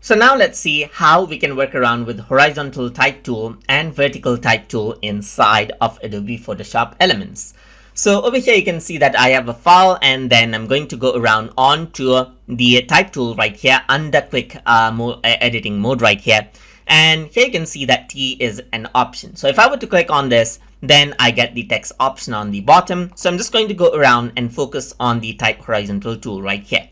So now let's see how we can work around with horizontal type tool and vertical type tool inside of Adobe Photoshop Elements. So over here you can see that I have a file, and then I'm going to go around onto the type tool right here under quick editing mode right here. And here you can see that T is an option. So if I were to click on this, then I get the text option on the bottom. So I'm just going to go around and focus on the type horizontal tool right here.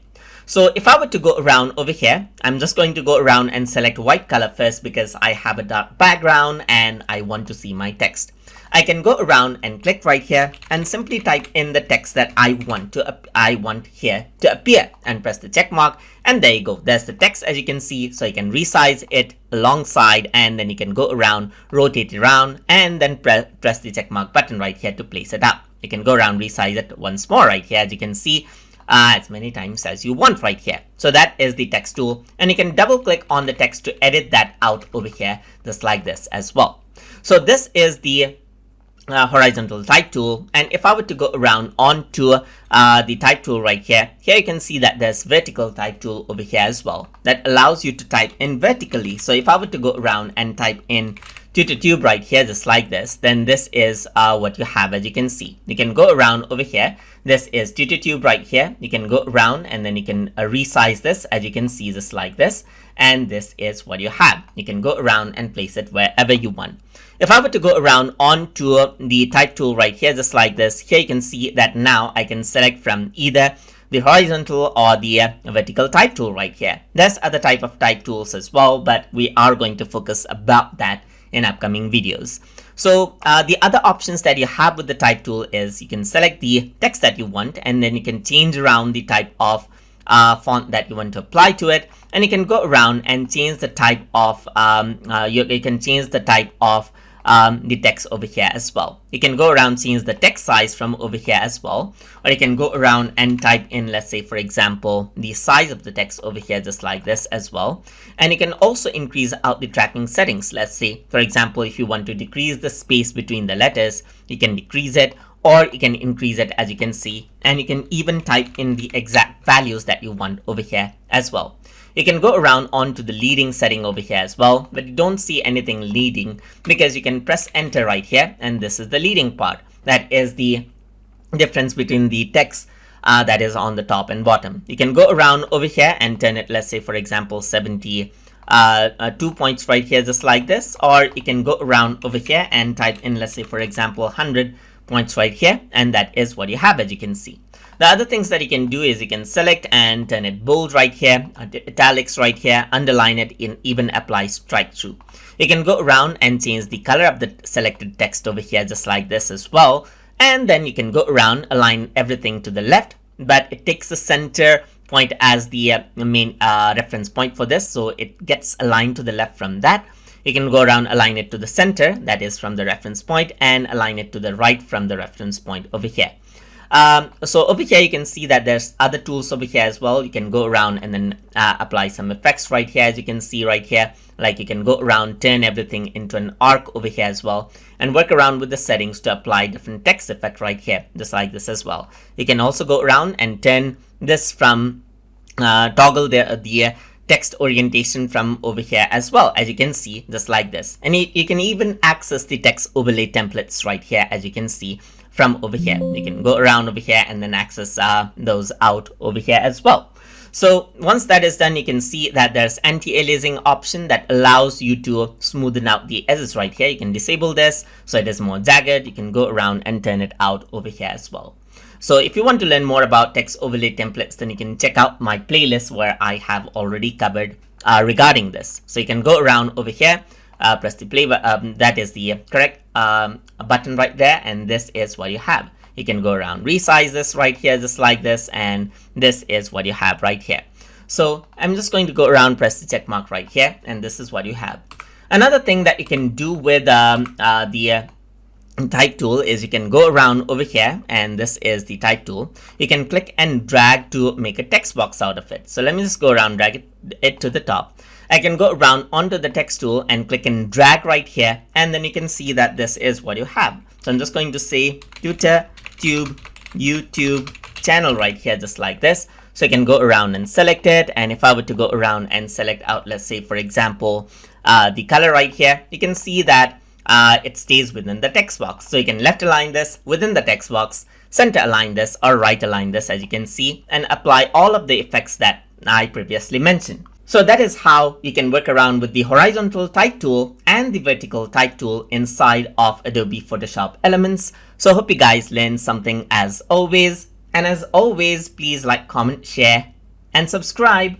So if I were to go around over here, I'm just going to go around and select white color first because I have a dark background and I want to see my text. I can go around and click right here and simply type in the text that I want here to appear and press the check mark, and there you go. There's the text, as you can see. So you can resize it alongside, and then you can go around, rotate it around, and then press the check mark button right here to place it up. You can go around, resize it once more right here, as you can see, as many times as you want right here. So that is the text tool, and you can double click on the text to edit that out over here, just like this as well. So this is the horizontal type tool. And if I were to go around onto the type tool right here, you can see that there's vertical type tool over here as well that allows you to type in vertically. So if I were to go around and type in tube right here, just like this, then this is what you have. As you can see, you can go around over here. This is tube right here. You can go around and then you can resize this, as you can see, just like this, and this is what you have. You can go around and place it wherever you want. If I were to go around onto the type tool right here, just like this, here you can see that now I can select from either the horizontal or the vertical type tool right here. There's other type of type tools as well, but we are going to focus about that in upcoming videos. So the other options that you have with the type tool is you can select the text that you want, and then you can change around the type of font that you want to apply to it, and you can go around and change the type of you can change the type of the text over here as well. You can go around, change the text size from over here as well, or you can go around and type in, let's say for example, the size of the text over here, just like this as well. And you can also increase out the tracking settings. Let's say for example, if you want to decrease the space between the letters, you can decrease it, or you can increase it, as you can see, and you can even type in the exact values that you want over here as well. You can go around onto the leading setting over here as well, but you don't see anything leading because you can press enter right here, and this is the leading part. That is the difference between the text that is on the top and bottom. You can go around over here and turn it, let's say for example 72 points right here, just like this, or you can go around over here and type in, let's say for example 100 points right here, and that is what you have, as you can see. The other things that you can do is you can select and turn it bold right here, italics right here, underline it, in even apply strike through. You can go around and change the color of the selected text over here, just like this as well. And then you can go around, align everything to the left, but it takes the center point as the main reference point for this, so it gets aligned to the left from that. You can go around, align it to the center, that is from the reference point, and align it to the right from the reference point over here. So over here you can see that there's other tools over here as well. You can go around and then apply some effects right here, as you can see right here. Like you can go around, turn everything into an arc over here as well, and work around with the settings to apply different text effect right here, just like this as well. You can also go around and turn this from toggle the text orientation from over here as well, as you can see, just like this. And you can even access the text overlay templates right here, as you can see from over here. You can go around over here and then access those out over here as well. So once that is done, you can see that there's anti-aliasing option that allows you to smoothen out the edges right here. You can disable this so it is more jagged. You can go around and turn it out over here as well. So if you want to learn more about text overlay templates, then you can check out my playlist where I have already covered regarding this. So you can go around over here, press the play, that is the correct button right there, and this is what you have. You can go around, resize this right here, just like this, and this is what you have right here. So I'm just going to go around, press the check mark right here, and this is what you have. Another thing that you can do with the type tool is you can go around over here, and this is the type tool. You can click and drag to make a text box out of it. So let me just go around, drag it to the top. I can go around onto the text tool and click and drag right here, and then you can see that this is what you have. So I'm just going to say Twitter, Tube, YouTube channel right here, just like this. So I can go around and select it. And if I were to go around and select out, let's say, for example, the color right here, you can see that it stays within the text box. So you can left align this within the text box, center align this, or right align this, as you can see, and apply all of the effects that I previously mentioned. So that is how you can work around with the horizontal type tool and the vertical type tool inside of Adobe Photoshop Elements. So I hope you guys learned something as always. And as always, please like, comment, share, and subscribe.